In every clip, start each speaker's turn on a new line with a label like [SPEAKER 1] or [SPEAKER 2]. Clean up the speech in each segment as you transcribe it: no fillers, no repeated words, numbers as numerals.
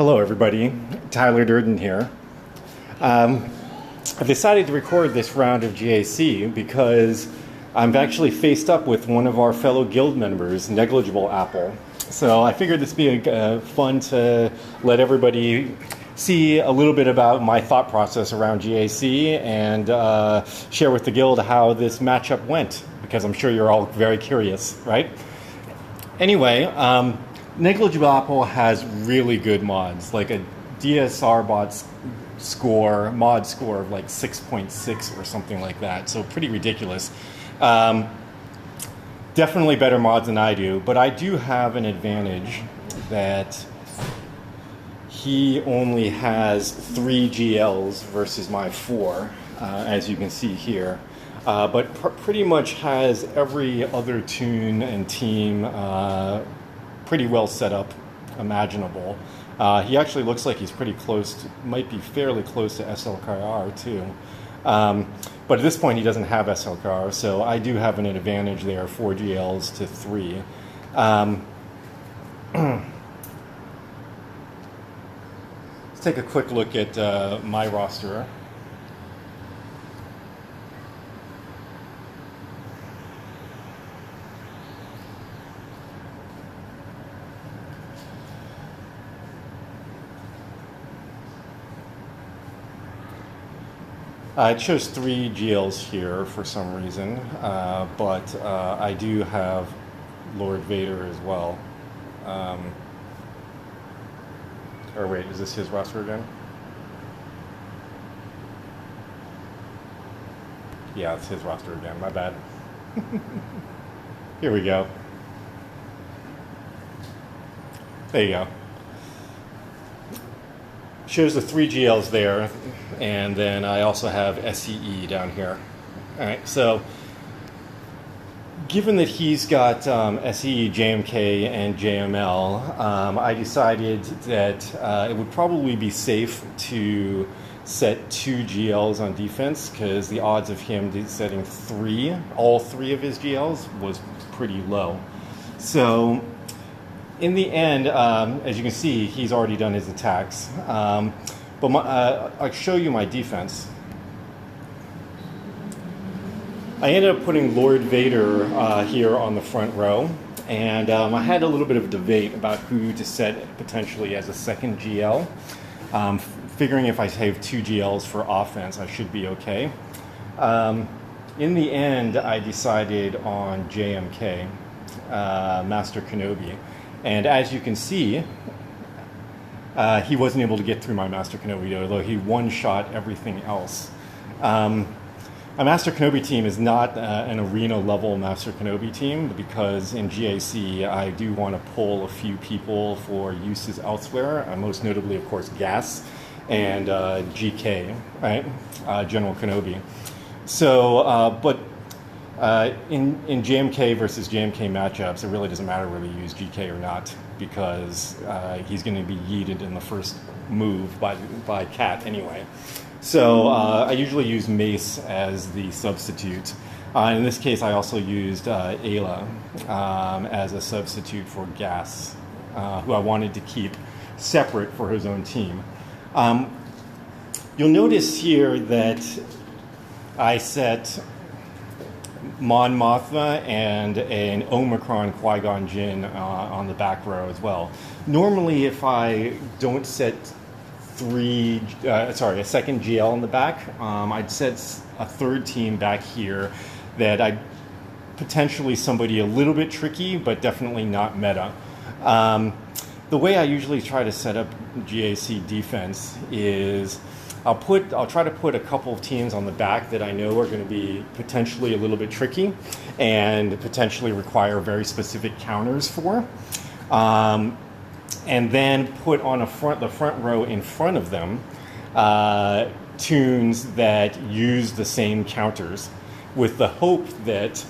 [SPEAKER 1] Hello everybody, Tyler Durden here. I've decided to record this round of GAC because I'm actually faced up with one of our fellow guild members, NegligibleApple. So I figured this would be fun to let everybody see a little bit about my thought process around GAC and share with the guild how this matchup went, because I'm sure you're all very curious, right? Anyway, NegligibleApple has really good mods, like a DSR mod score of like 6.6 or something like that, so pretty ridiculous. Definitely better mods than I do, but I do have an advantage that he only has 3 GLs versus my 4, as you can see here. But pretty much has every other tune and team pretty well set up imaginable. He actually looks like he's pretty close, might be fairly close to SLKR too. But at this point he doesn't have SLKR, so I do have an advantage there, 4 GLs to 3. Let's take a quick look at my roster. It shows 3 GLs here for some reason, but I do have Lord Vader as well. Or wait, is this his roster again? Yeah, it's his roster again, my bad. Here we go. There you go. Shows the 3 GLs there, and then I also have SCE down here. All right, so given that he's got SCE, JMK, and JML, I decided that it would probably be safe to set 2 GLs on defense, because the odds of him setting all 3 of his GLs was pretty low. So in the end, as you can see, he's already done his attacks. But I'll show you my defense. I ended up putting Lord Vader here on the front row, and I had a little bit of a debate about who to set potentially as a second GL. Figuring if I have 2 GLs for offense, I should be okay. In the end, I decided on JMK, Master Kenobi. And as you can see, he wasn't able to get through my Master Kenobi, although he one-shot everything else. A Master Kenobi team is not an arena-level Master Kenobi team, because in GAC I do want to pull a few people for uses elsewhere, most notably, of course, GAC and GK, right? General Kenobi. So, but in JMK versus JMK matchups, it really doesn't matter whether you use GK or not, because he's going to be yeeted in the first move by Cat anyway. So I usually use Mace as the substitute. In this case, I also used Ayla as a substitute for Gas, who I wanted to keep separate for his own team. You'll notice here that I set Mon Mothma and an Omicron Qui-Gon Jinn on the back row as well. Normally, if I don't set a second GL in the back, I'd set a third team back here that I'd potentially somebody a little bit tricky, but definitely not meta. The way I usually try to set up GAC defense is I'll try to put a couple of teams on the back that I know are going to be potentially a little bit tricky and potentially require very specific counters for. And then put on the front row in front of them tunes that use the same counters, with the hope that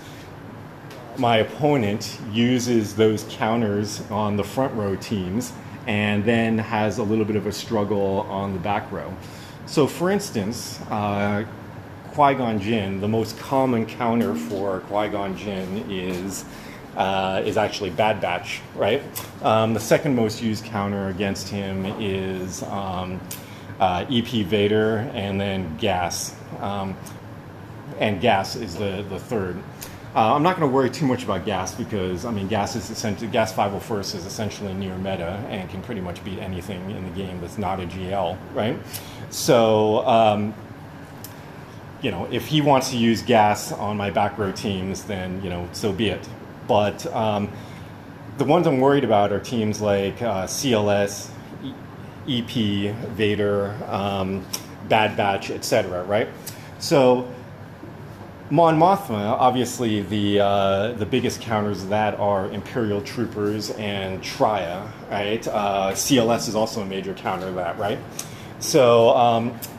[SPEAKER 1] my opponent uses those counters on the front row teams and then has a little bit of a struggle on the back row. So for instance, Qui-Gon Jinn, the most common counter for Qui-Gon Jinn is is actually Bad Batch, right? The second most used counter against him is EP Vader, and then Gas. And Gas is the third. I'm not going to worry too much about Gas because, I mean, Gas 501st is essentially near meta and can pretty much beat anything in the game that's not a GL, right? So, you know, if he wants to use Gas on my back row teams, then, you know, so be it. But the ones I'm worried about are teams like CLS, EP, Vader, Bad Batch, etc., right? So, Mon Mothma, obviously the biggest counters of that are Imperial Troopers and Trya, right? CLS is also a major counter of that, right? So,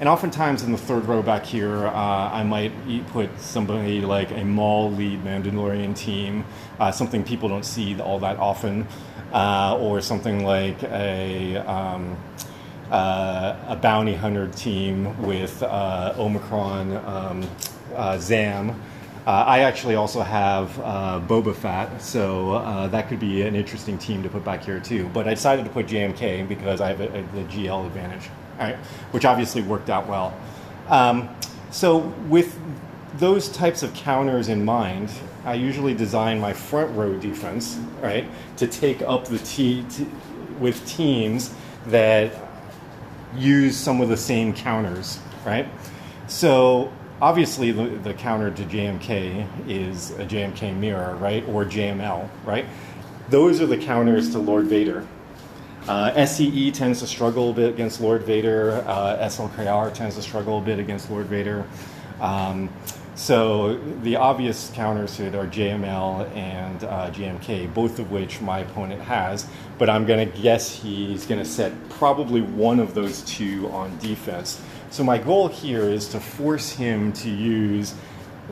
[SPEAKER 1] and oftentimes in the third row back here, I might put somebody like a Maul lead Mandalorian team, something people don't see all that often, or something like a bounty hunter team with Omicron, Zam. I actually also have Boba Fett, so that could be an interesting team to put back here too. But I decided to put JMK because I have the GL advantage, all right, which obviously worked out well. So with those types of counters in mind, I usually design my front row defense, right, to take up the with teams that use some of the same counters, right? So obviously, the counter to JMK is a JMK mirror, right, or JML, right? Those are the counters to Lord Vader. SCE tends to struggle a bit against Lord Vader. SLKR tends to struggle a bit against Lord Vader. So the obvious counters to it are JML and JMK, both of which my opponent has. But I'm going to guess he's going to set probably one of those two on defense. So my goal here is to force him to use,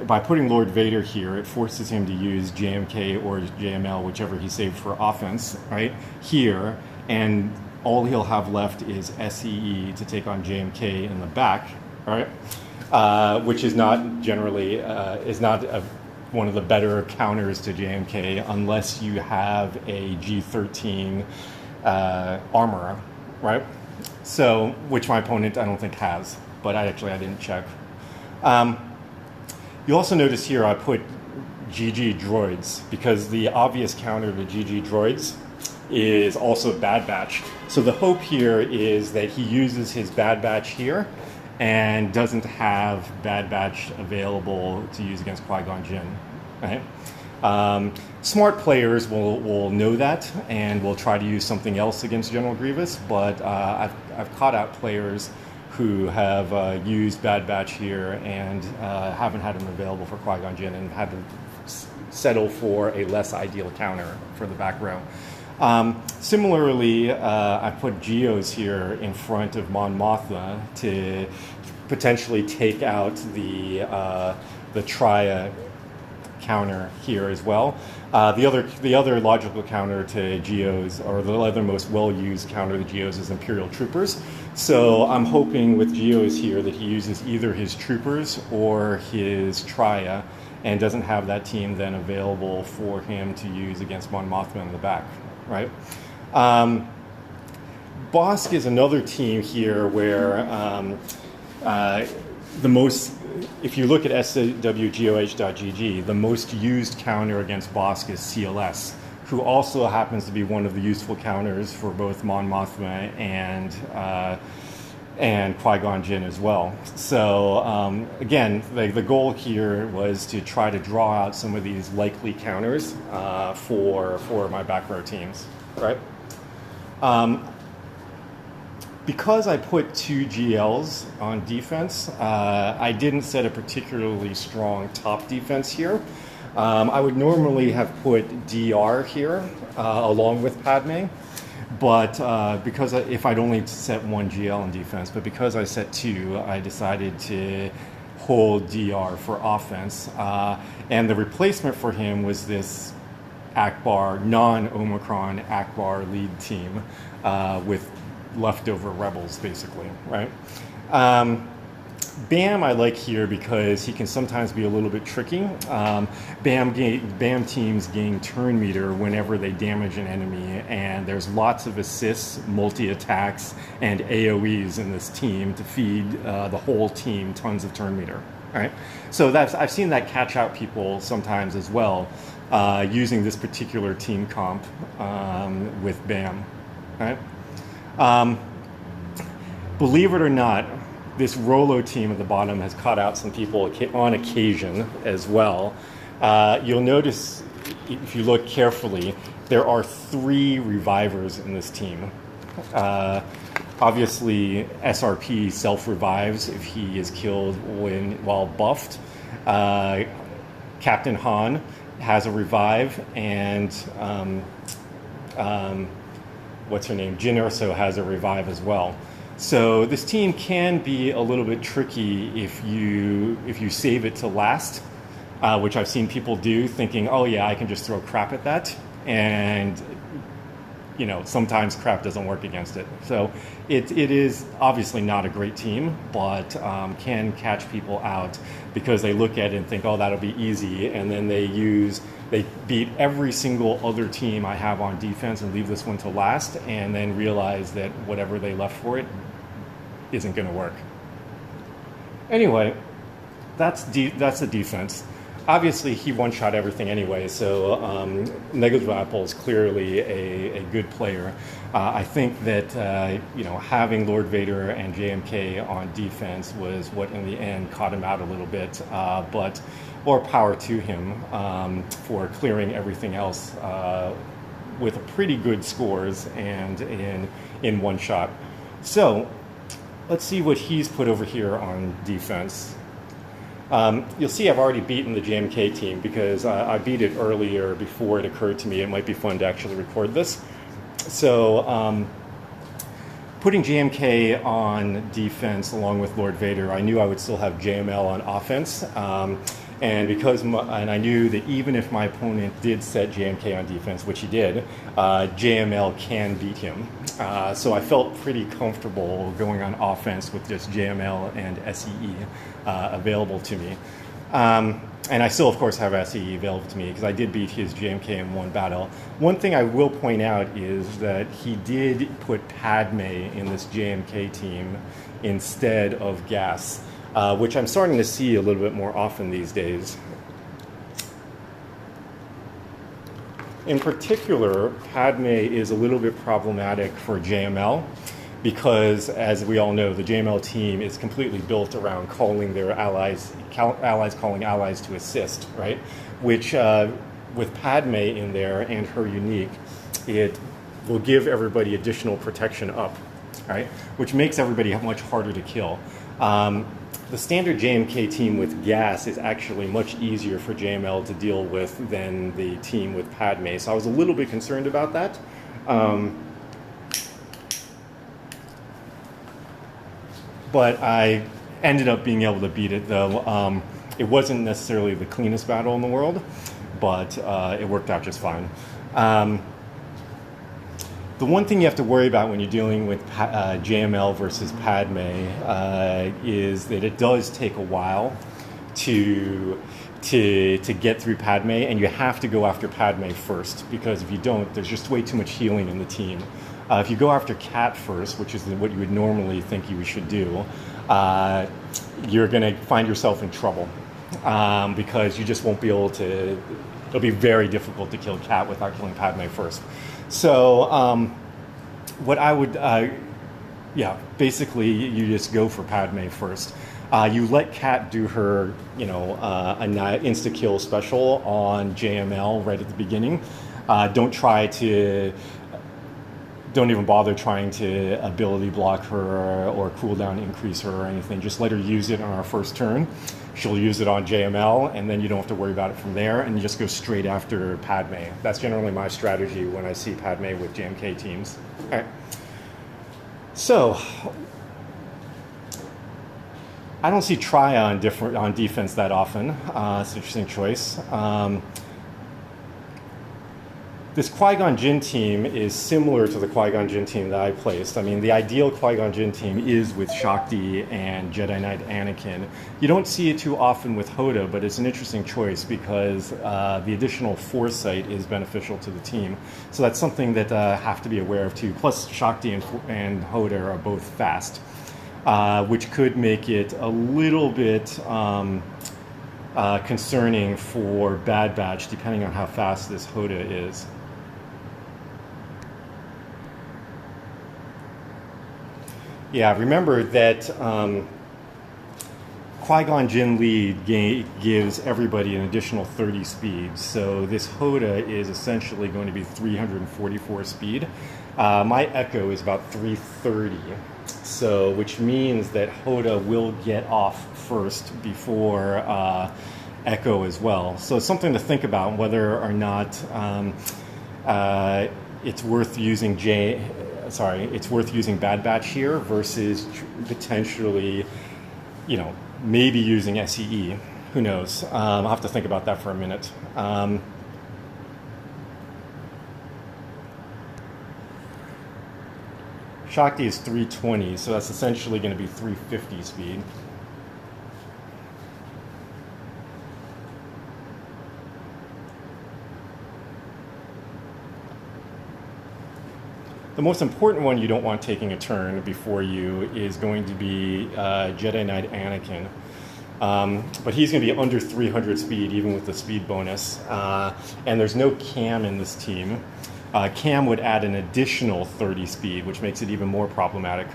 [SPEAKER 1] by putting Lord Vader here, it forces him to use JMK or JML, whichever he saved for offense, right, here. And all he'll have left is SCE to take on JMK in the back, all right, which is not generally, one of the better counters to JMK unless you have a G13 armorer, right? So, which my opponent I don't think has, but I didn't check. You also notice here I put GG droids because the obvious counter to GG droids is also Bad Batch. So the hope here is that he uses his Bad Batch here and doesn't have Bad Batch available to use against Qui-Gon Jinn, right? Smart players will know that and will try to use something else against General Grievous, but I've caught out players who have used Bad Batch here and haven't had him available for Qui-Gon Jinn and had to settle for a less ideal counter for the back row. Similarly, I put Geos here in front of Mon Mothma to potentially take out the Trya counter here as well. The other logical counter to Geos, or the other most well-used counter to Geos, is Imperial Troopers. So I'm hoping with Geos here that he uses either his Troopers or his Trya and doesn't have that team then available for him to use against Mon Mothma in the back, right? Bosk is another team here where if you look at swgoh.gg, the most used counter against Bosk is CLS, who also happens to be one of the useful counters for both Mon Mothma and Qui-Gon Jinn as well. So again, the goal here was to try to draw out some of these likely counters for my back row teams, right? Because I put two GLs on defense, I didn't set a particularly strong top defense here. I would normally have put DR here along with Padme, but because if I'd only set one GL in defense, but because I set two, I decided to hold DR for offense. And the replacement for him was this Akbar, non-Omicron Akbar lead team with leftover rebels, basically, right? Bam I like here because he can sometimes be a little bit tricky. Bam teams gain turn meter whenever they damage an enemy, and there's lots of assists, multi-attacks, and AoEs in this team to feed the whole team tons of turn meter. All right, so I've seen that catch out people sometimes as well, using this particular team comp with Bam. All right. Believe it or not, this Rolo team at the bottom has caught out some people on occasion as well. You'll notice, if you look carefully, there are 3 revivers in this team. Obviously, SRP self-revives if he is killed while buffed. Captain Han has a revive, and what's her name? Jin Erso has a revive as well. So this team can be a little bit tricky if you save it to last, which I've seen people do, thinking, oh yeah, I can just throw crap at that, and sometimes crap doesn't work against it. So it is obviously not a great team, but can catch people out because they look at it and think, oh, that'll be easy, and then they beat every single other team I have on defense and leave this one to last, and then realize that whatever they left for it isn't going to work. Anyway, that's the defense. Obviously, he one-shot everything anyway, so NegligibleApple is clearly a good player. I think that having Lord Vader and JMK on defense was what in the end caught him out a little bit, but more power to him for clearing everything else with pretty good scores and in one shot. So let's see what he's put over here on defense. You'll see I've already beaten the JMK team because I beat it earlier before it occurred to me it might be fun to actually record this. So putting JMK on defense along with Lord Vader, I knew I would still have JML on offense. And I knew that even if my opponent did set JMK on defense, which he did, JML can beat him. So I felt pretty comfortable going on offense with just JML and SEE available to me. And I still, of course, have SEE available to me because I did beat his JMK in one battle. One thing I will point out is that he did put Padme in this JMK team instead of GAC. Which I'm starting to see a little bit more often these days. In particular, Padme is a little bit problematic for JML because, as we all know, the JML team is completely built around calling their allies calling allies to assist, right? Which, with Padme in there and her unique, it will give everybody additional protection up, right? Which makes everybody much harder to kill. The standard JMK team with GAC is actually much easier for JML to deal with than the team with Padme, so I was a little bit concerned about that. But I ended up being able to beat it, though. It wasn't necessarily the cleanest battle in the world, but it worked out just fine. The one thing you have to worry about when you're dealing with JML versus Padme is that it does take a while to get through Padme, and you have to go after Padme first, because if you don't, there's just way too much healing in the team. If you go after Cat first, which is what you would normally think you should do, you're going to find yourself in trouble because you just won't be able to. It'll be very difficult to kill Cat without killing Padme first. So what I would, basically you just go for Padme first. You let Cat do her, an insta-kill special on JML right at the beginning. Don't even bother trying to ability block her or cooldown increase her or anything. Just let her use it on our first turn. She'll use it on JML, and then you don't have to worry about it from there, and you just go straight after Padme. That's generally my strategy when I see Padme with JMK teams. All right. So, I don't see Try on defense that often. It's an interesting choice. This Qui-Gon Jinn team is similar to the Qui-Gon Jinn team that I placed. I mean, the ideal Qui-Gon Jinn team is with Shakti and Jedi Knight Anakin. You don't see it too often with Hoda, but it's an interesting choice because the additional foresight is beneficial to the team. So that's something that I have to be aware of too. Plus, Shakti and Hoda are both fast, which could make it a little bit concerning for Bad Batch, depending on how fast this Hoda is. Yeah, remember that Qui-Gon Jinn lead gives everybody an additional 30 speed. So this Hoda is essentially going to be 344 speed. My Echo is about 330. So, which means that Hoda will get off first before Echo as well. So it's something to think about whether or not it's worth using it's worth using Bad Batch here versus potentially, maybe using SEE. Who knows? I'll have to think about that for a minute. Shakti is 320, so that's essentially going to be 350 speed. The most important one you don't want taking a turn before you is going to be Jedi Knight Anakin. But he's going to be under 300 speed, even with the speed bonus. And there's no Cam in this team. Cam would add an additional 30 speed, which makes it even more problematic.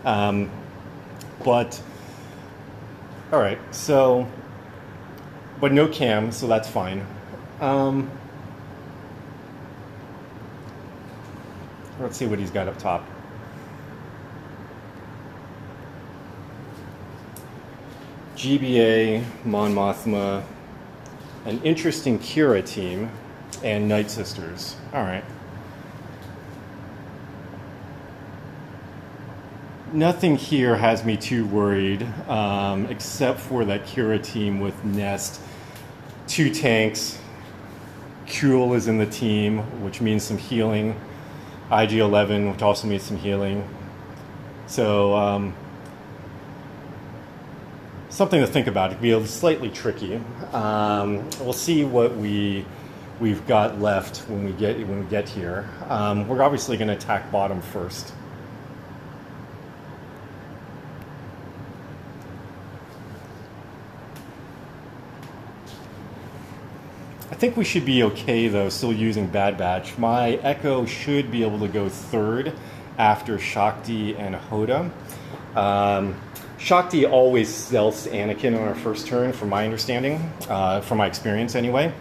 [SPEAKER 1] All right, so, but no Cam, so that's fine. Let's see what he's got up top. GBA, Mon Mothma, an interesting Kira team, and Night Sisters. All right. Nothing here has me too worried, except for that Kira team with Nest. 2 tanks. Kuel is in the team, which means some healing. IG-11, which also means some healing. So, something to think about. It could be slightly tricky. We'll see what we've got left when we get here. We're obviously going to attack bottom first. I think we should be okay, though, still using Bad Batch. My Echo should be able to go third after Shakti and Hoda. Shakti always stealths Anakin on her first turn, from my understanding, from my experience anyway.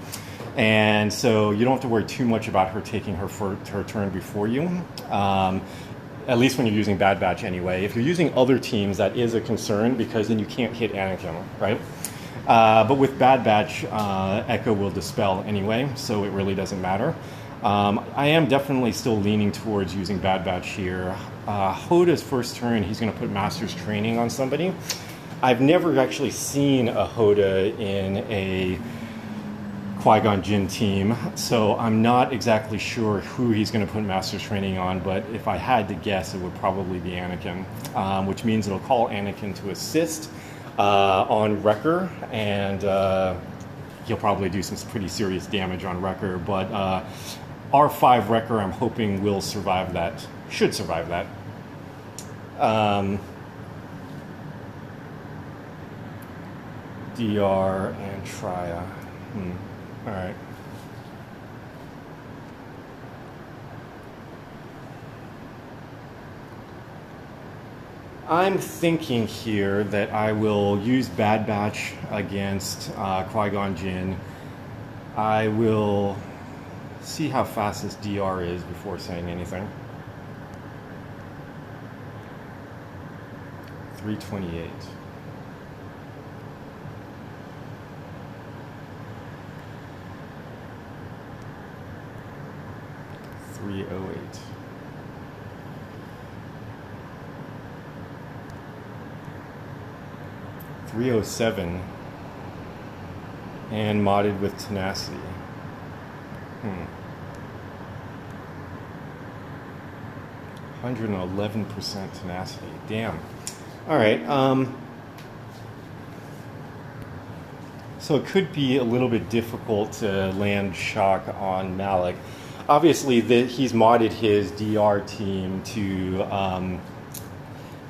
[SPEAKER 1] And so you don't have to worry too much about her taking her turn before you, at least when you're using Bad Batch anyway. If you're using other teams, that is a concern, because then you can't hit Anakin, right? But with Bad Batch, Echo will dispel anyway, so it really doesn't matter. I am definitely still leaning towards using Bad Batch here. Hoda's first turn, he's going to put Master's Training on somebody. I've never actually seen a Hoda in a Qui-Gon Jinn team, so I'm not exactly sure who he's going to put Master's Training on, but if I had to guess, it would probably be Anakin, which means it'll call Anakin to assist on Wrecker, and he'll probably do some pretty serious damage on Wrecker, but R5 Wrecker, I'm hoping, will survive that, should survive that. DR and Trya. All right. I'm thinking here that I will use Bad Batch against Qui-Gon Jinn. I will see how fast this DR is before saying anything. 328. .308. .307 and modded with tenacity. 111% tenacity. Damn. All right. So it could be a little bit difficult to land shock on Malik. Obviously, he's modded his DR team to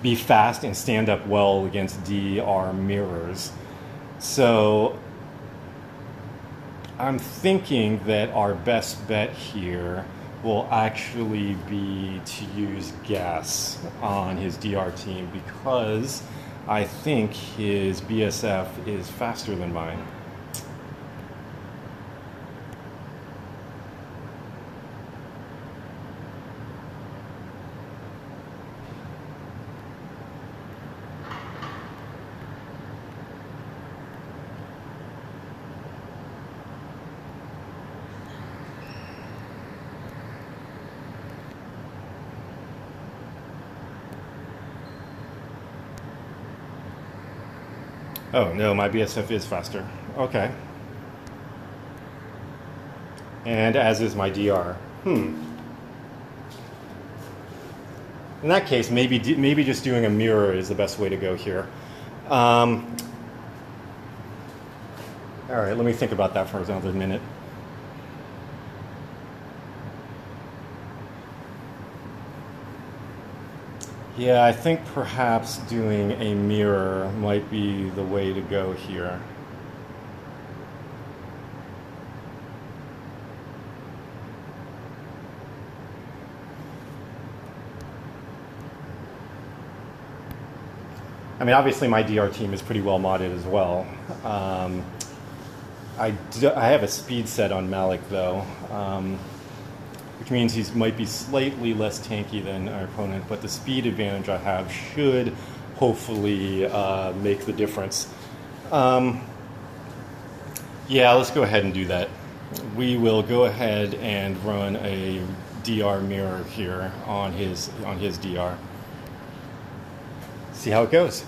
[SPEAKER 1] be fast and stand up well against DR mirrors. So I'm thinking that our best bet here will actually be to use gas on his DR team because I think his BSF is faster than mine. Oh, no, my BSF is faster. Okay. And as is my DR. In that case, maybe just doing a mirror is the best way to go here. All right, let me think about that for another minute. Yeah, I think perhaps doing a mirror might be the way to go here. I mean, obviously my DR team is pretty well modded as well. I have a speed set on Malik though, which means he might be slightly less tanky than our opponent, but the speed advantage I have should hopefully make the difference. Yeah, let's go ahead and do that. We will go ahead and run a DR mirror here on his DR. See how it goes.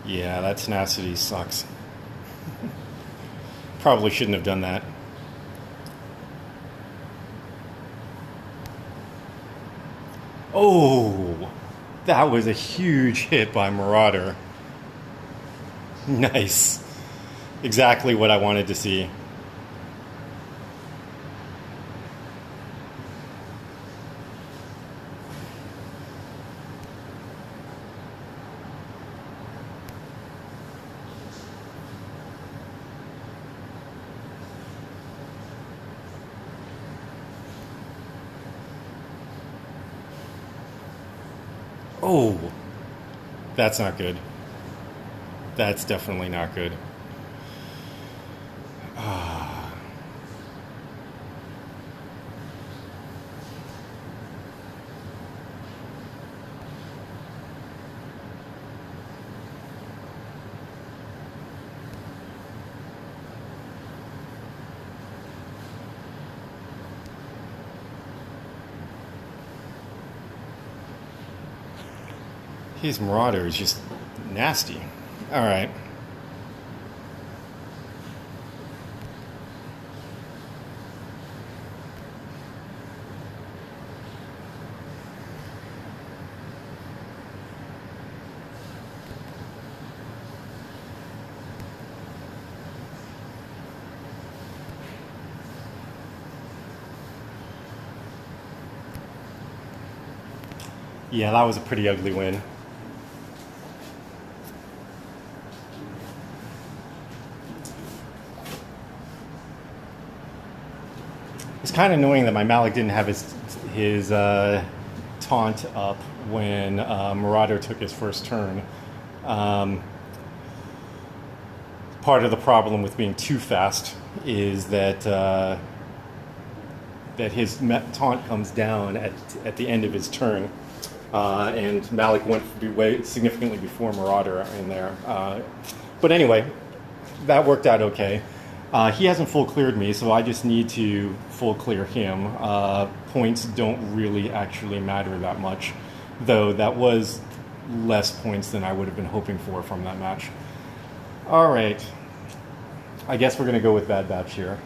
[SPEAKER 1] Yeah, that tenacity sucks. Probably shouldn't have done that. Oh, that was a huge hit by Marauder. Nice. Exactly what I wanted to see. Oh, that's not good. That's definitely not good. His Marauder is just nasty. All right. Yeah, that was a pretty ugly win. It's kind of annoying that my Malik didn't have his taunt up when Marauder took his first turn. Part of the problem with being too fast is that that his taunt comes down at the end of his turn. and Malik went way significantly before Marauder in there. But anyway, that worked out okay. He hasn't full cleared me, so I just need to full clear him. Points don't really actually matter that much, though that was less points than I would have been hoping for from that match. All right. I guess we're going to go with Bad Batch here.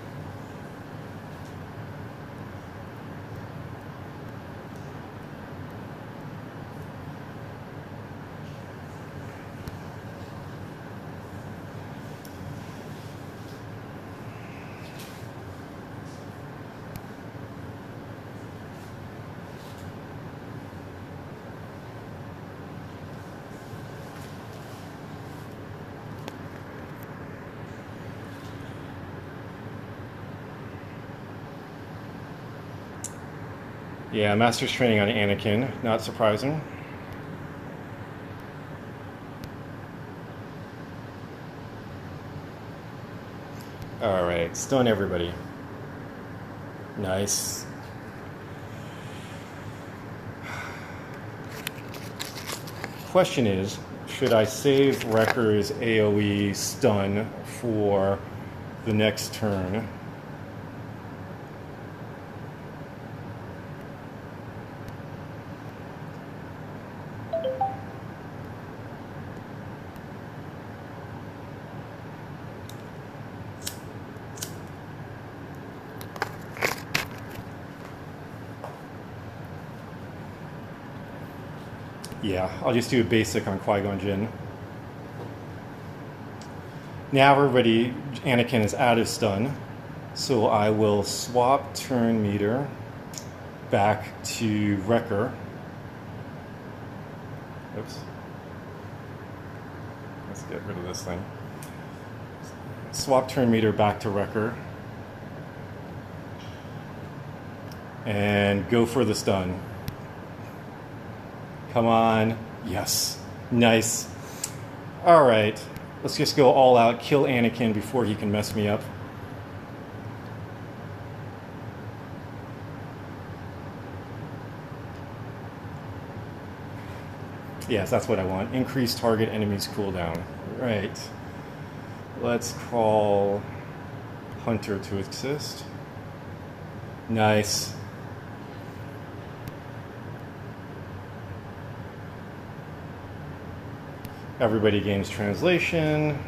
[SPEAKER 1] Yeah, Master's training on Anakin, not surprising. Alright, stun everybody. Nice. Question is, should I save Wrecker's AoE stun for the next turn? Yeah, I'll just do a basic on Qui-Gon Jinn. Now everybody, Anakin is out of stun, so I will swap turn meter back to Wrecker. Oops. Let's get rid of this thing. Swap turn meter back to Wrecker. And go for the stun. Come on. Yes. Nice. All right. Let's just go all out, kill Anakin before he can mess me up. Yes, that's what I want. Increase target enemy's cooldown. Right. Let's call Hunter to assist. Nice. Everybody gains translation.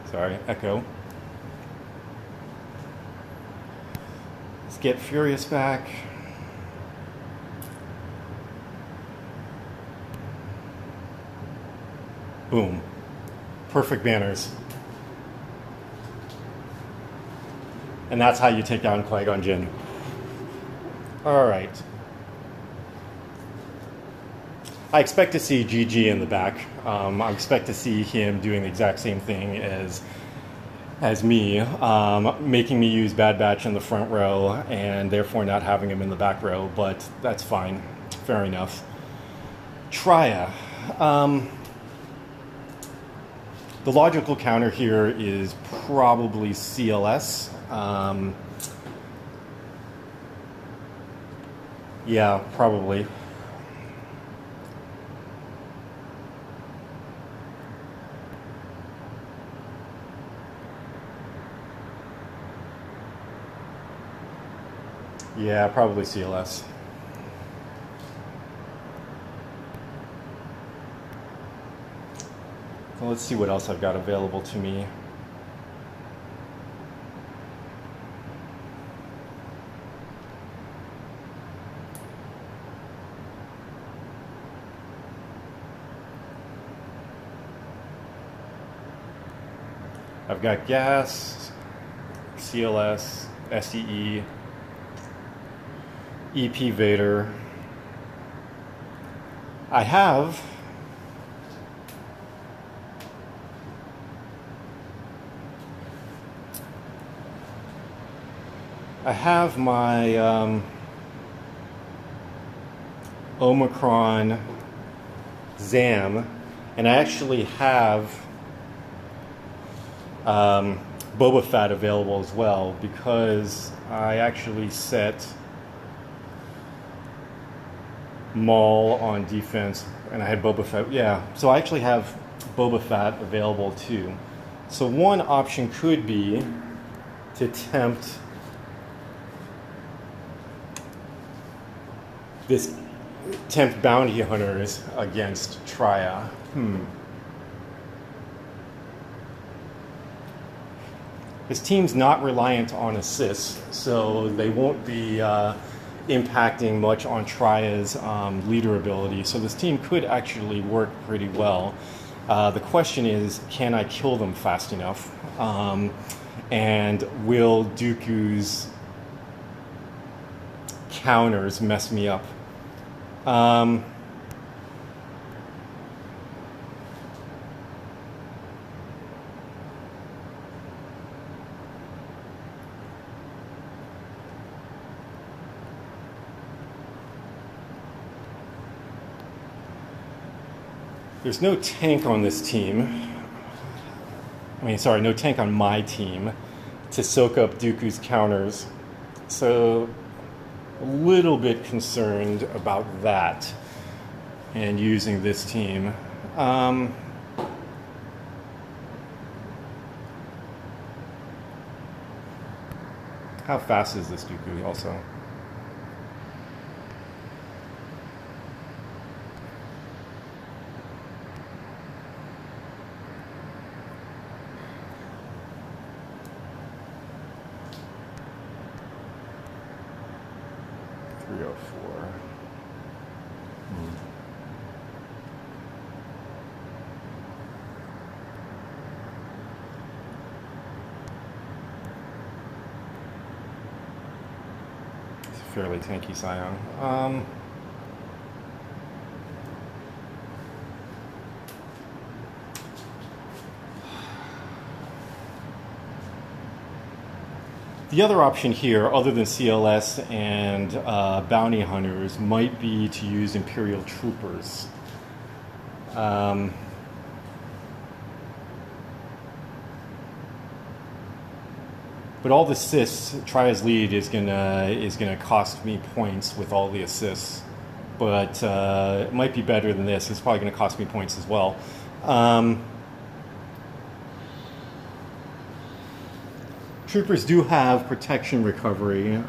[SPEAKER 1] Sorry, echo. Let's get Furious back. Boom. Perfect banners. And that's how you take down Qui-Gon Jinn. All right. I expect to see GG in the back. I expect to see him doing the exact same thing as me, making me use Bad Batch in the front row and therefore not having him in the back row, but that's fine. Fair enough. Trya. The logical counter here is probably CLS. Yeah, probably. Yeah, probably CLS. Well, let's see what else I've got available to me. I've got gas, CLS, SEE, EP Vader. I have my Omicron Zam, and I actually have Boba Fett available as well, because I actually set Maul on defense, and I had Boba Fett. Yeah, so I actually have Boba Fett available too. So one option could be to tempt bounty hunters against Traya. His team's not reliant on assists, so they won't be impacting much on Traya's leader ability. So this team could actually work pretty well. The question is, can I kill them fast enough? And will Dooku's counters mess me up? There's no tank on this team. No tank on my team to soak up Dooku's counters. So a little bit concerned about that and using this team. How fast is this Dooku also? Fairly tanky Scion. The other option here, other than CLS and bounty hunters, might be to use Imperial troopers. But all the assists, Traya's lead is gonna cost me points with all the assists. But it might be better than this. It's probably gonna cost me points as well. Troopers do have protection recovery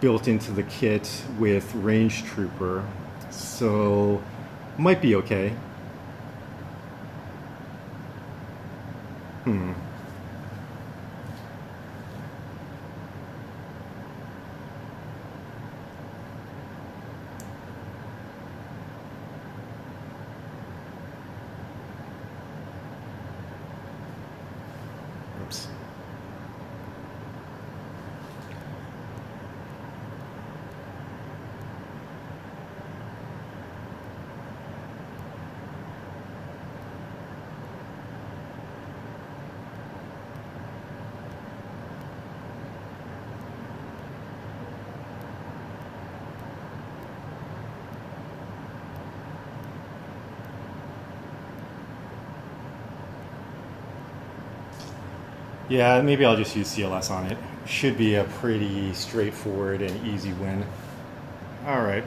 [SPEAKER 1] built into the kit with range trooper, so might be okay. Yeah, maybe I'll just use CLS on it. Should be a pretty straightforward and easy win. Alright.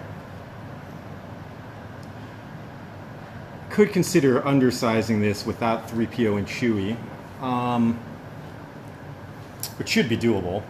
[SPEAKER 1] Could consider undersizing this without 3PO and Chewie. Which should be doable.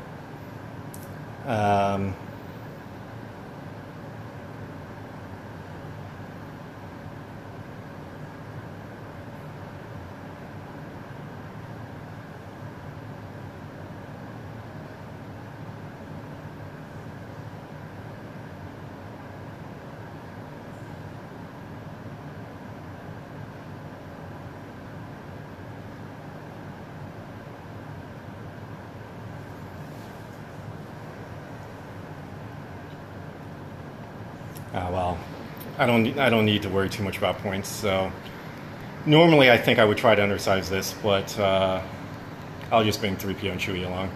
[SPEAKER 1] Well, I don't need to worry too much about points. So normally I think I would try to undersize this, but I'll just bring 3PO and Chewie along.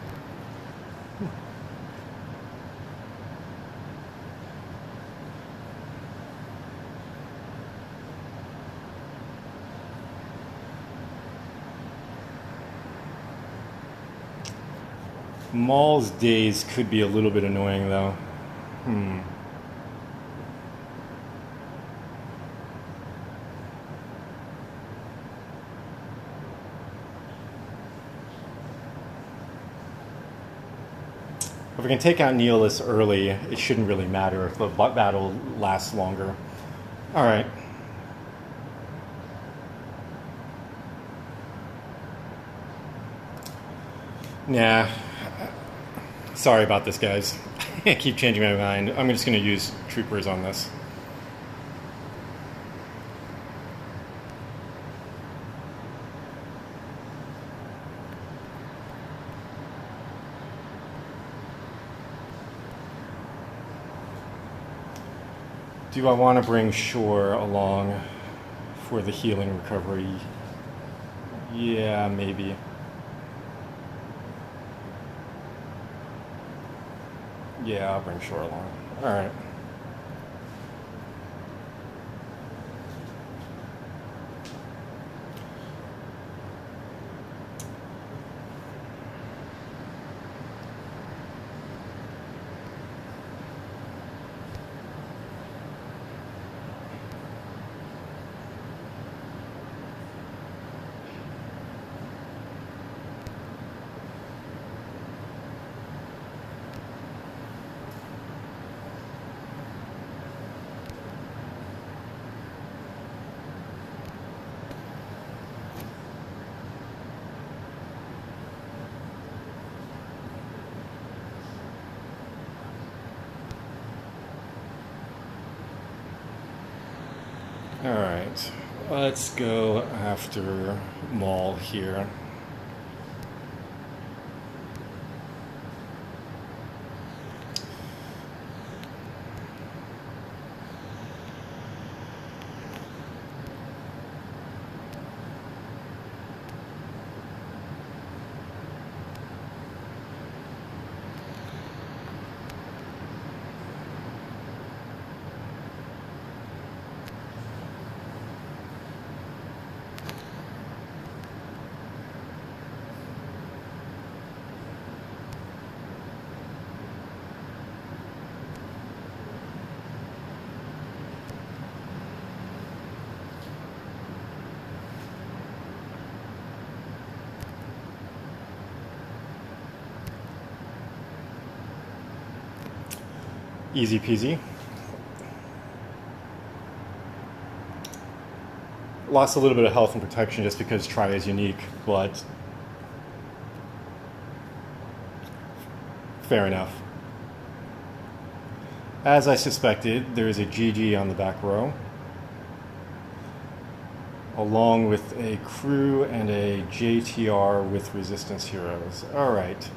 [SPEAKER 1] Maul's days could be a little bit annoying though. If we can take out Nihilus early, it shouldn't really matter if the battle lasts longer. All right. Nah. Sorry about this, guys. I keep changing my mind. I'm just going to use troopers on this. Do I want to bring Shore along for the healing recovery? Yeah, maybe. Yeah, I'll bring Shore along. All right. All right, let's go after Maul here. Easy peasy. Lost a little bit of health and protection just because Tri is unique, but fair enough. As I suspected, there is a GG on the back row, along with a crew and a JTR with resistance heroes. All right.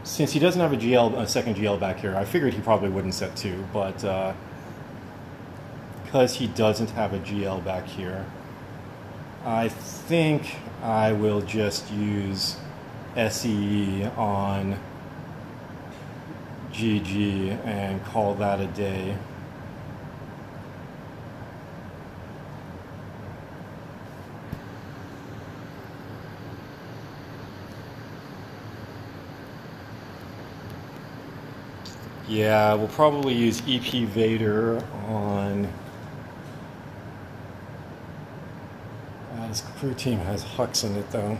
[SPEAKER 1] Since he doesn't have a second GL back here, I figured he probably wouldn't set 2, but because he doesn't have a GL back here, I think I will just use SEE on GG and call that a day. Yeah, we'll probably use EP Vader on... this crew team has Hux in it, though.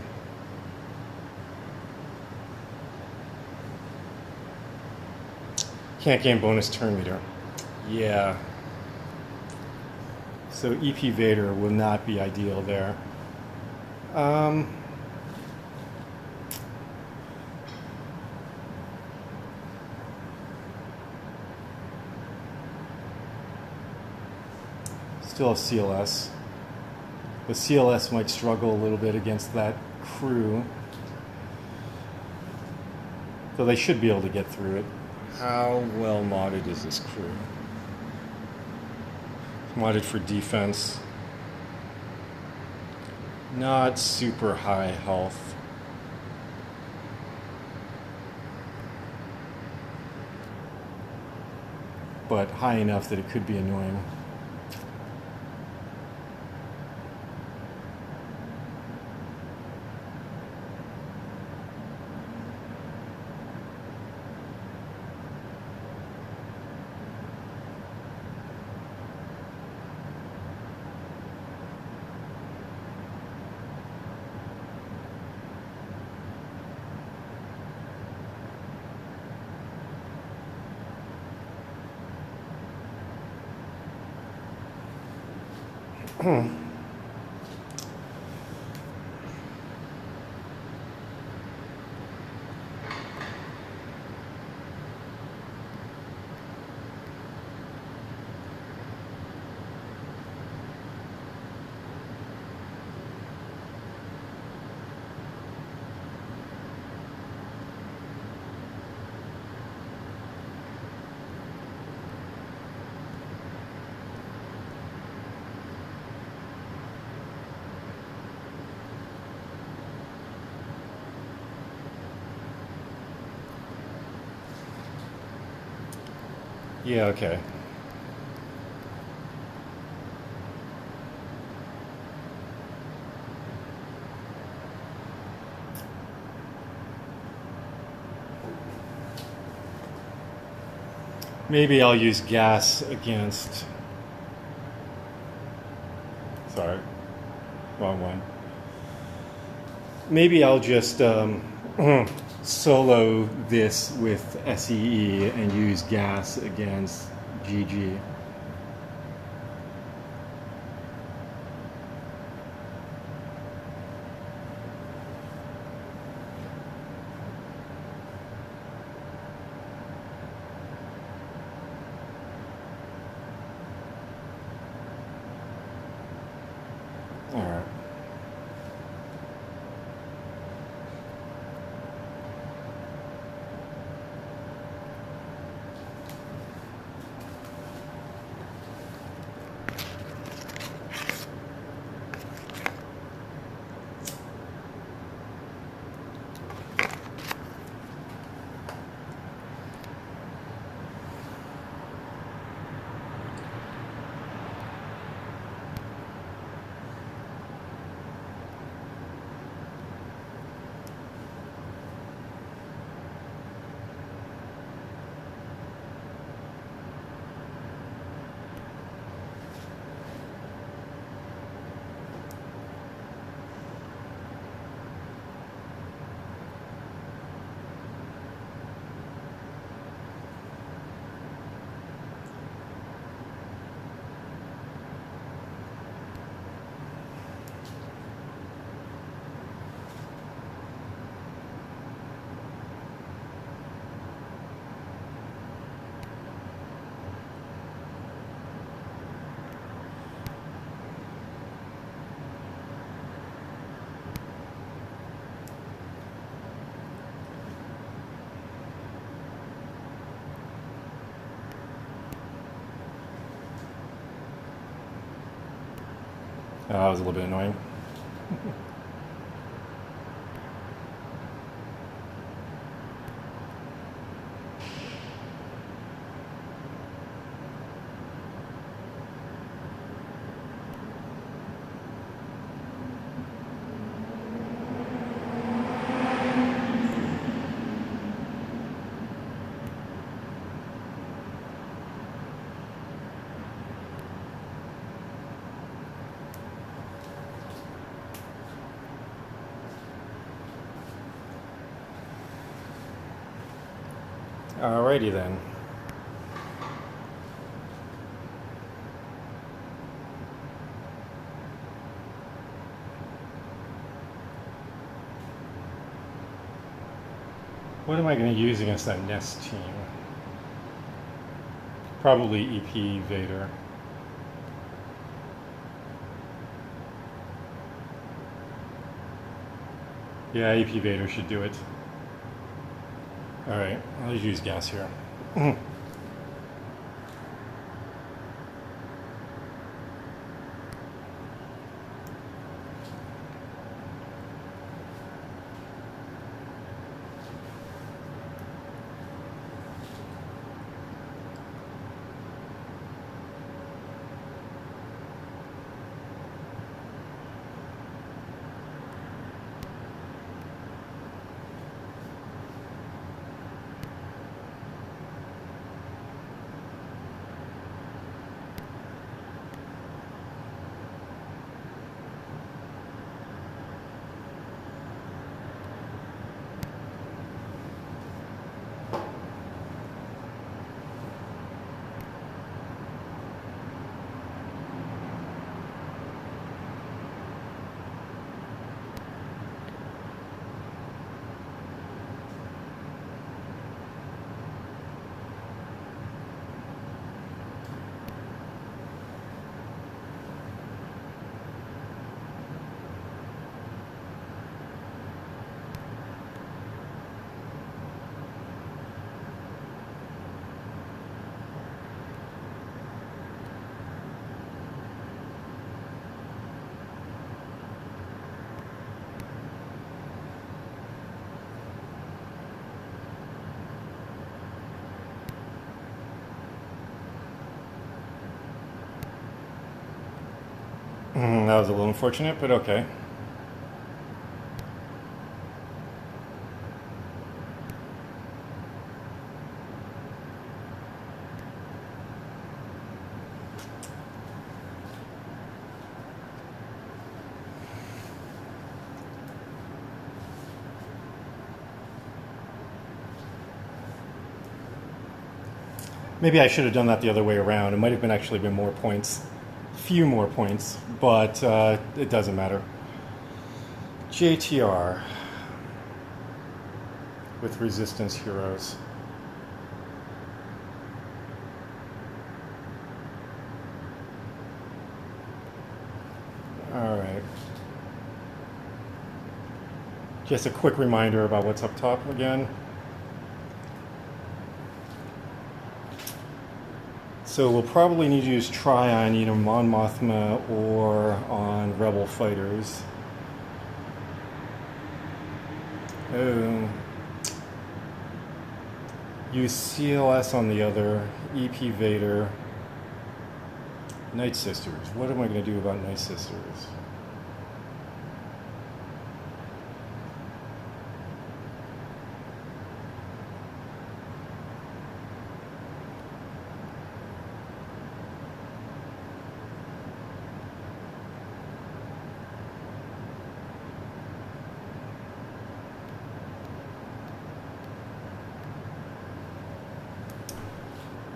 [SPEAKER 1] Can't gain bonus turn meter. Yeah. So EP Vader will not be ideal there. Still have CLS. The CLS might struggle a little bit against that crew. Though they should be able to get through it. How well modded is this crew? Modded for defense. Not super high health. But high enough that it could be annoying. Yeah, okay. Maybe I'll use gas against... Sorry, wrong one. Maybe I'll just solo this with SEE and use gas against GG. All right. That was a little bit annoying. Alrighty then. What am I going to use against that Nest team? Probably EP Vader. Yeah, EP Vader should do it. Alright, I'll just use gas here. That was a little unfortunate, but okay. Maybe I should have done that the other way around. It might have been actually been more points, few more points, but it doesn't matter. JTR with resistance heroes. All right. Just a quick reminder about what's up top again. So we'll probably need to use try on either Mon Mothma or on Rebel fighters. Oh. Use CLS on the other, EP Vader. Night Sisters. What am I going to do about Night Sisters?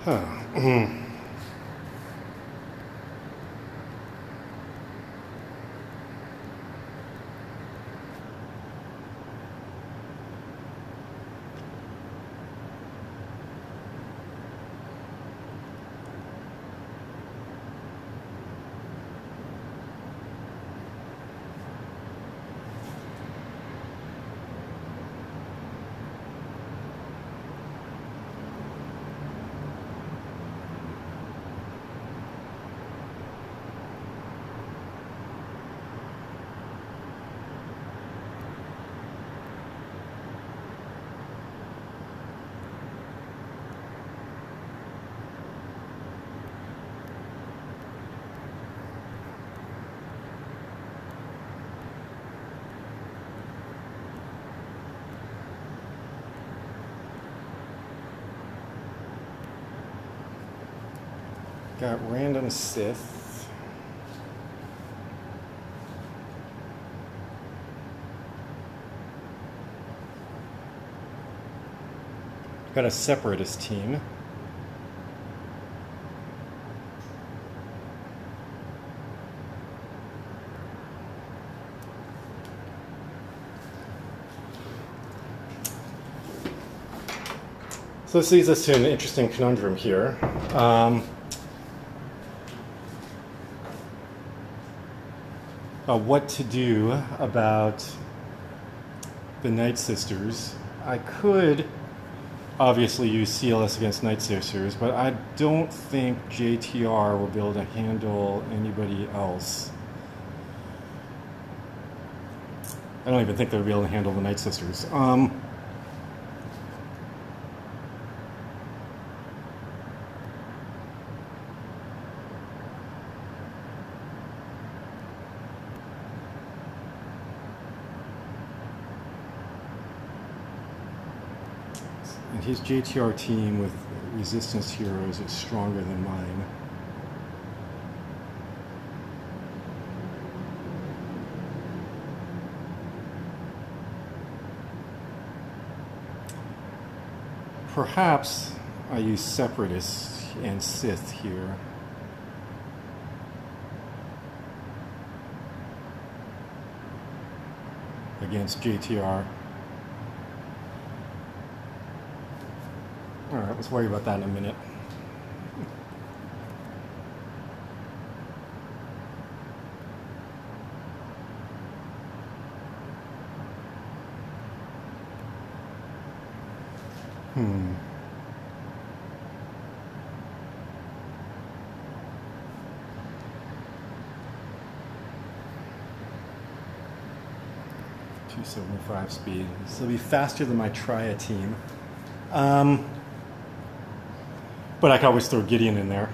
[SPEAKER 1] Huh. Got random Sith. Got a Separatist team. So this leads us to an interesting conundrum here. What to do about the Night Sisters. I could obviously use CLS against Night Sisters, but I don't think JTR will be able to handle anybody else. I don't even think they'll be able to handle the Night Sisters. And his JTR team with resistance heroes is stronger than mine. Perhaps I use Separatists and Sith here. Against JTR. All right, let's worry about that in a minute. .275 speed. This will be faster than my Tria team. But I can always throw Gideon in there.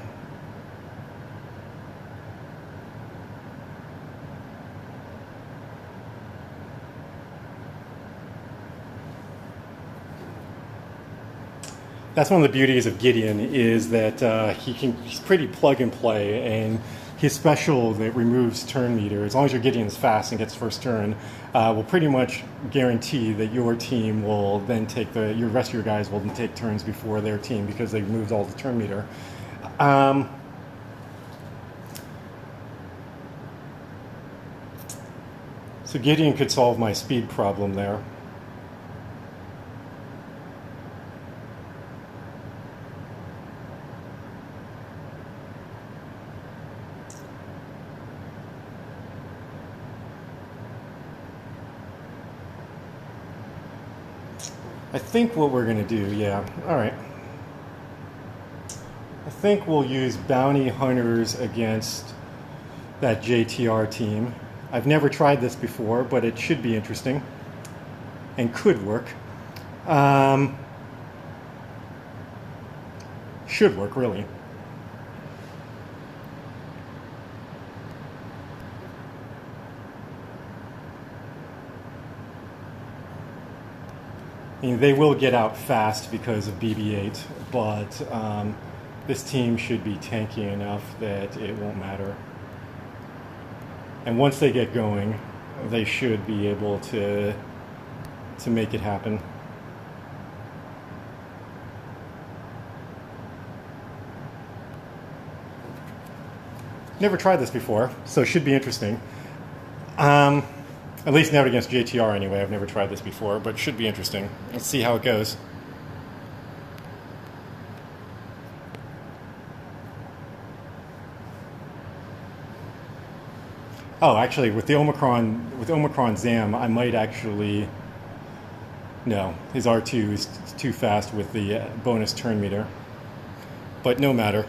[SPEAKER 1] That's one of the beauties of Gideon is that he's pretty plug and play, and his special that removes turn meter, as long as your Gideon's fast and gets first turn, will pretty much guarantee that your team will then take your rest of your guys will then take turns before their team because they removed all the turn meter. So Gideon could solve my speed problem there. I think what we're going to do, yeah, all right. I think we'll use bounty hunters against that JTR team. I've never tried this before, but it should be interesting and could work. Should work, really. I mean, they will get out fast because of BB-8, but this team should be tanky enough that it won't matter. And once they get going, they should be able to make it happen. Never tried this before, so it should be interesting. At least never against JTR anyway. I've never tried this before, but it should be interesting. Let's see how it goes. Oh, actually, with Omicron Zam, I might actually. No, his R2 is too fast with the bonus turn meter. But no matter.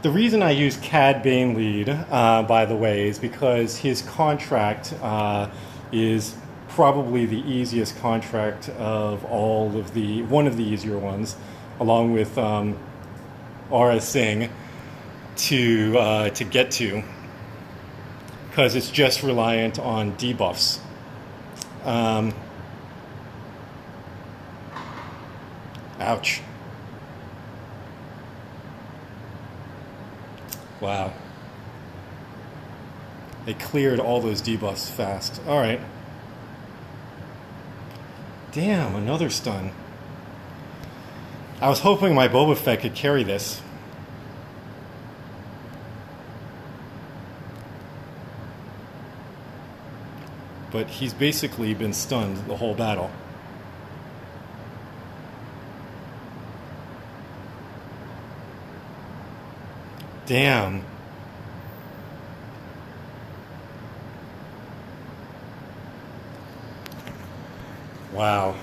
[SPEAKER 1] The reason I use Cad Bane lead, by the way, is because his contract is probably the easiest contract of all of one of the easier ones, along with Aura Singh to get to, because it's just reliant on debuffs. Ouch. Wow. They cleared all those debuffs fast. All right. Damn, another stun. I was hoping my Boba Fett could carry this. But he's basically been stunned the whole battle. Damn. Wow.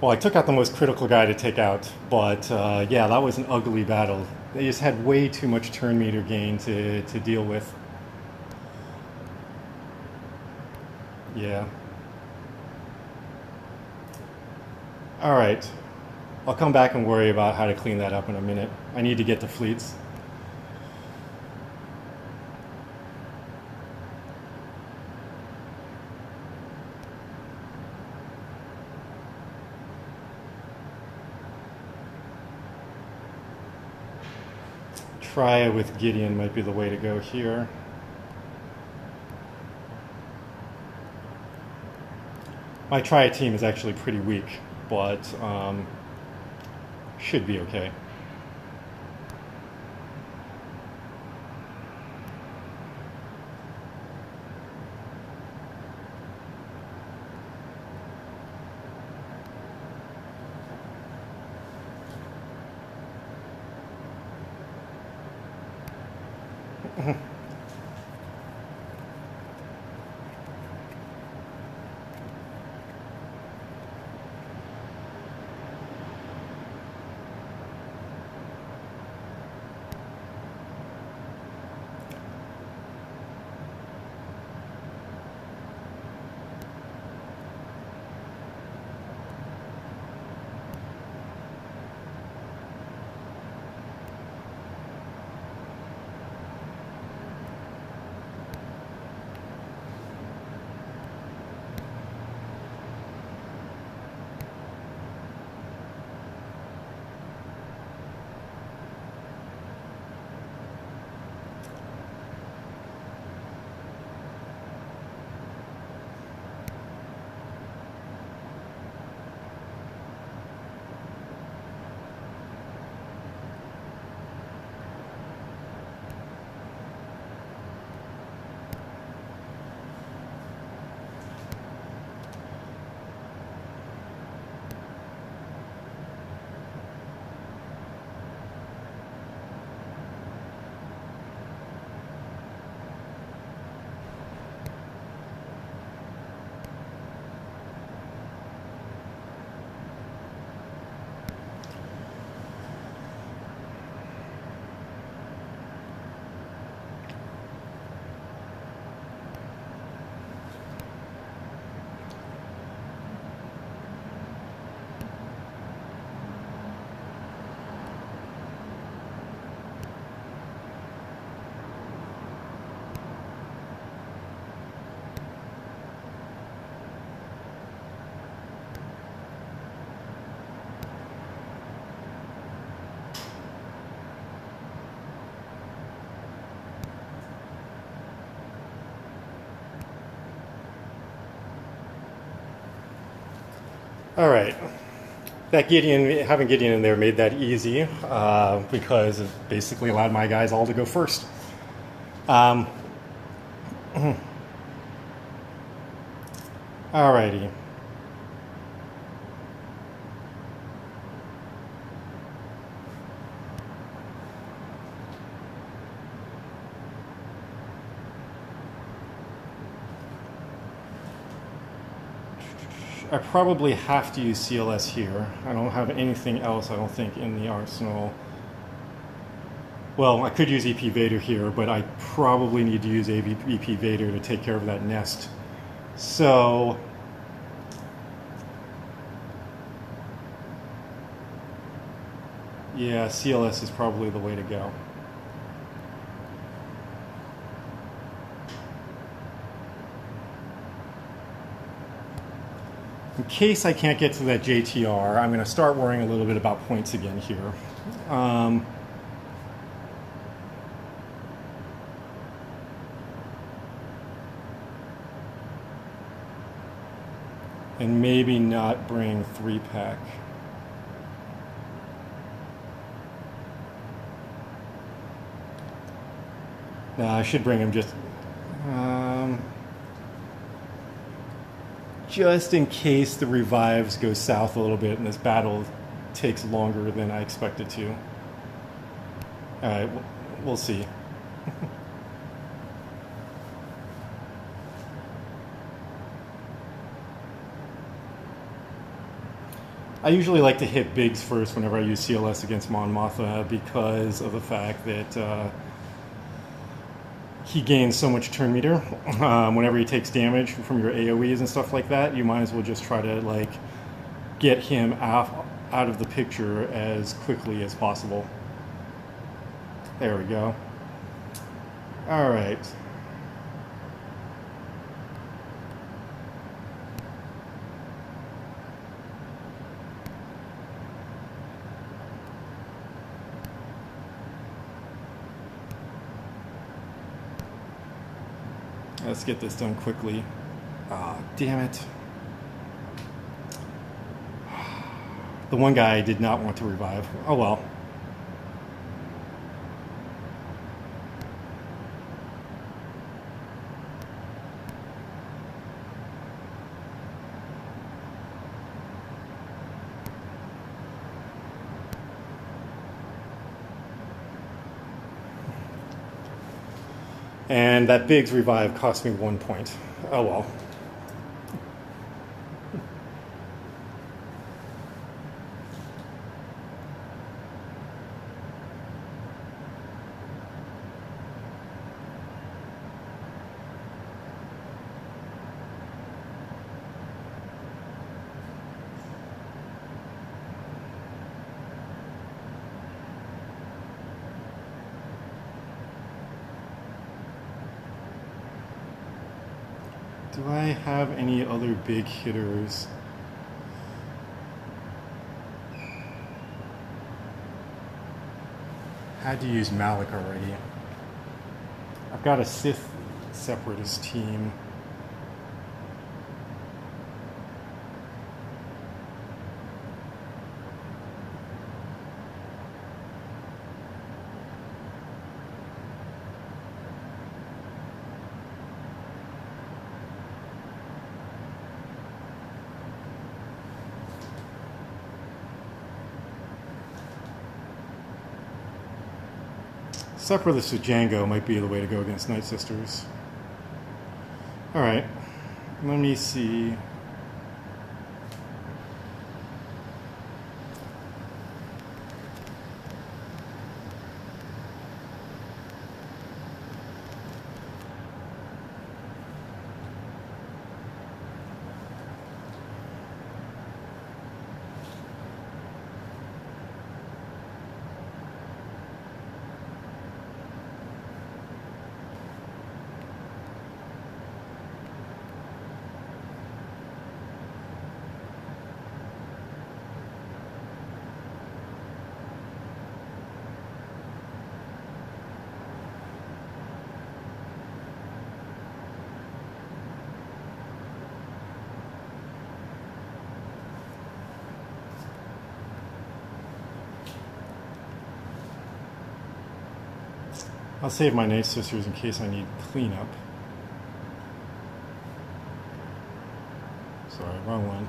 [SPEAKER 1] Well, I took out the most critical guy to take out, but yeah, that was an ugly battle. They just had way too much turn meter gain to deal with. Yeah. All right. I'll come back and worry about how to clean that up in a minute. I need to get to fleets. Try it with Gideon might be the way to go here. My Triad team is actually pretty weak, but should be okay. All right. That Gideon, having Gideon in there made that easy because it basically allowed my guys all to go first. Alrighty. I probably have to use CLS here. I don't have anything else, I don't think, in the arsenal. Well, I could use EP Vader here, but I probably need to use EP Vader to take care of that nest. So, yeah, CLS is probably the way to go. In case I can't get to that JTR, I'm going to start worrying a little bit about points again here. And maybe not bring 3-pack. No, I should bring him just in case the revives go south a little bit and this battle takes longer than I expect it to. Alright, we'll see. I usually like to hit bigs first whenever I use CLS against Mon Mothma because of the fact that he gains so much turn meter. Whenever he takes damage from your AoEs and stuff like that, you might as well just try to like get him out of the picture as quickly as possible. There we go. All right. Let's get this done quickly. Ah, damn it. The one guy did not want to revive. Oh well. And that Biggs revive cost me 1 point. Oh well. Do I have any other big hitters? Had to use Malik already. I've got a Sith Separatist team. Separatist with Django might be the way to go against Night Sisters. Alright, let me see. I'll save my night sisters in case I need cleanup. Sorry, wrong one.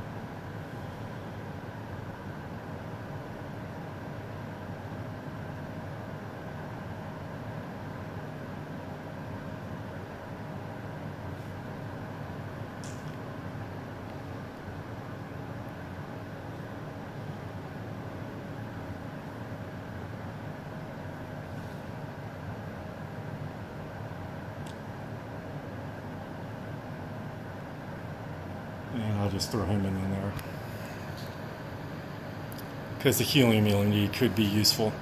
[SPEAKER 1] And I'll just throw him in there. Because the helium immunity could be useful.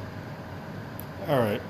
[SPEAKER 1] Alright.